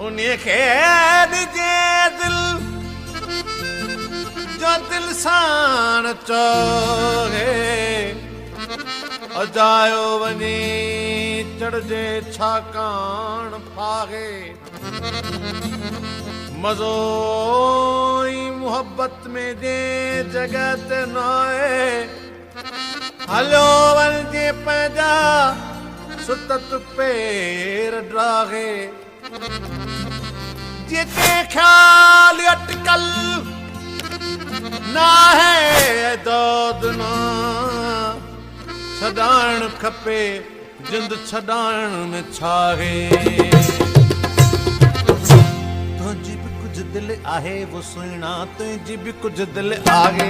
उन्हें खे ॾिजे दिल जो दिल साण चोहे अजायो वञी चढ़जे छाकाण फाहे मज़ो ई मुहब्बत में जे जगह ते नए हलो वञे पंहिंजा सुतत पेर ड्राहे जेके ख्याल अटकल ना है दौदना छॾाइण खपे जिंद छॾाइण में छाहे तुंहिंजी बि कुझु दिलि आहे वो सुहिणा तुंहिंजी बि कुझु दिलि आहे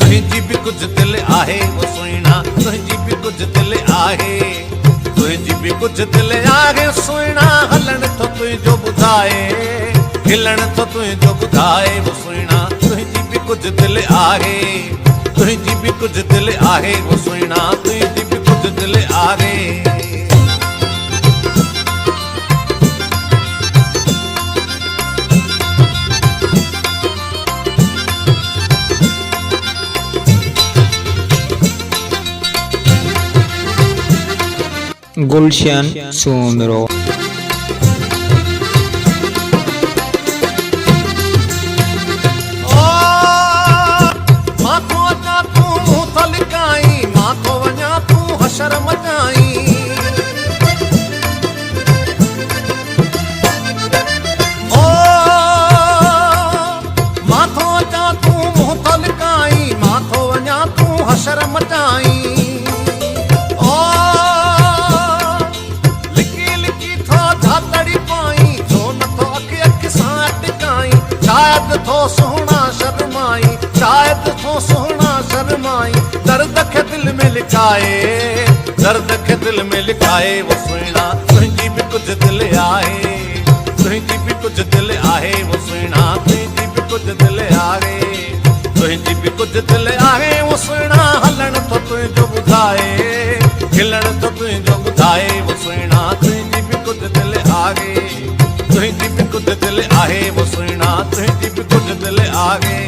तुंहिंजी बि कुझु दिलि आहे वो सुहिणा तुंहिंजी बि कुझु दिलि आहे तुंहिंजी बि कुझु दिलि आहे सुहिणा हलण थो तुंहिंजो ॿुधाए हिलण थो तुंहिंजो ॿुधाए वो सुहिणा तुंहिंजी बि कुझु दिलि आहे तुंहिंजी बि कुझु दिलि आहे वो सुहिणा तुंहिंजी बि कुझु दिलि आहे गुलशन सोनरो शर्म जाई ओ माथो जा तू मुंह तो लिकाई माथो वञा तू हशर मचाई ओ लिकी लिकी थो झातड़ी पाई जो नथो अख सां टिकाई शायद थो सुहिणा शर्माई शायद थो सुहिणा शर्माई दर्द खे दिल में लिखाए दर्द खे दिल में लिखाए वो सुहिणा तुंहिंजी बि कुझु दिलि आहे तुंहिंजी बि कुझु दिलि आहे वो सुहिणा तुंहिंजी बि कुझु दिलि आहे तुंहिंजी बि कुझु दिलि आहे वो सुहिणा हलण थो तुंहिंजो ॿुधाए हिलण थो तुंहिंजो ॿुधाए वो सुहिणा तुंहिंजी बि कुझु दिलि आहे तुंहिंजी बि कुझु दिलि आहे वो सुहिणा तुंहिंजी बि कुझु दिलि आहे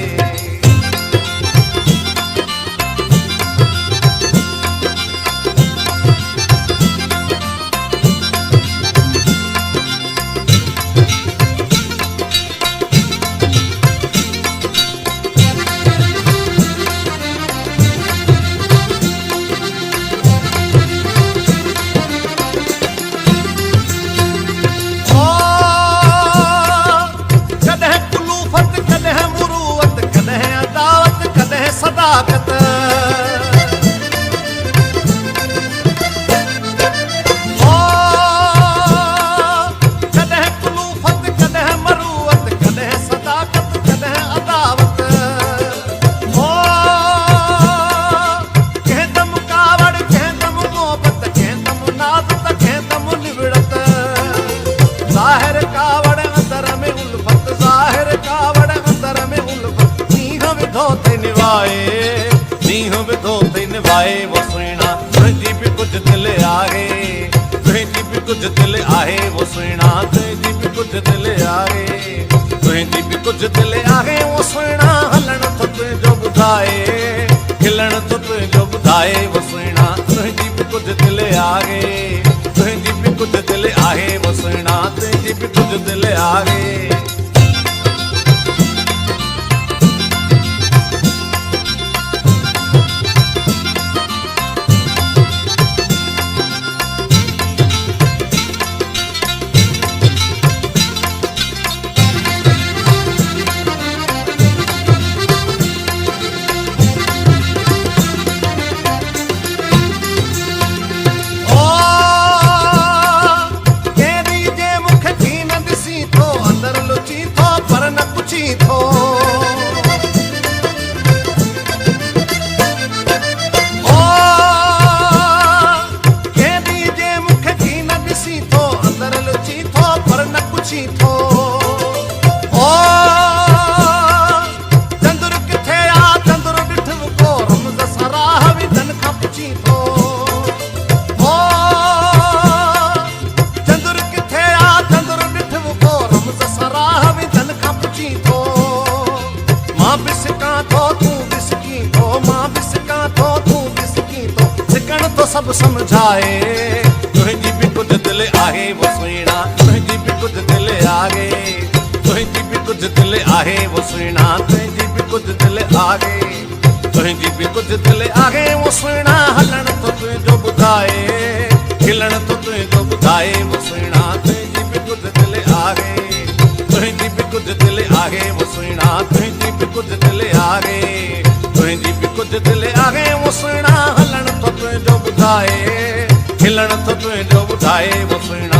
सदाकत ओ कॾहिं कुलूफ़त कॾहिं मरूअत कॾहिं सदाकत कॾहिं अदावत ओ कंहिं दम कावड़ कंहिं दम मोहबत कंहिं दम नाज़ त कंहिं दम निविड़त ज़ाहिर कावड़ अंदर में उल्फत ज़ाहिर कावड़ अंदर में उल्फत नीह विधो ते निभाए नीह विधो ते निभाए वो सुहिणा तुंहिंजी बि कुझु दिलि आहे तुंहिंजी बि कुझु दिलि आहे वो सुहिणा तुंहिंजी बि कुझु दिलि आहे तुंहिंजी बि कुझु दिलि आहे वो सुहिणा हलण थो तुंहिंजो ॿुधाए हिलण थो तुंहिंजो ॿुधाए वो सुहिणा तुंहिंजी बि कुझु दिलि आहे तुंहिंजी बि कुझु दिलि आहे वो सुहिणा तुंहिंजी बि कुझु दिलि आहे सभु सम्झाए तुंहिंजी बि कुझु दिलि आहे वो सुहिणा तुंहिंजी बि कुझु दिलि आहे तुंहिंजी बि कुझु दिलि आहे वो सुहिणा तुंहिंजी बि कुझु दिलि आहे तुंहिंजी बि कुझु दिलि आहे वो सुहिणा हलण थो तुंहिंजो ॿुधाए खिलण थो तुंहिंजो ॿुधाए वो सुहिणा तुंहिंजी बि कुझु दिलि आहे तुंहिंजी बि कुझु दिलि आहे वो सुहिणा तुंहिंजी बि कुझु दिलि आहे तुंहिंजी बि कुझु दिलि आहे वो सुहिणा हलण थो तुंहिंजो ॿुधाए खिलण थो तुंहिंजो ॿुधाए वो सुहिणा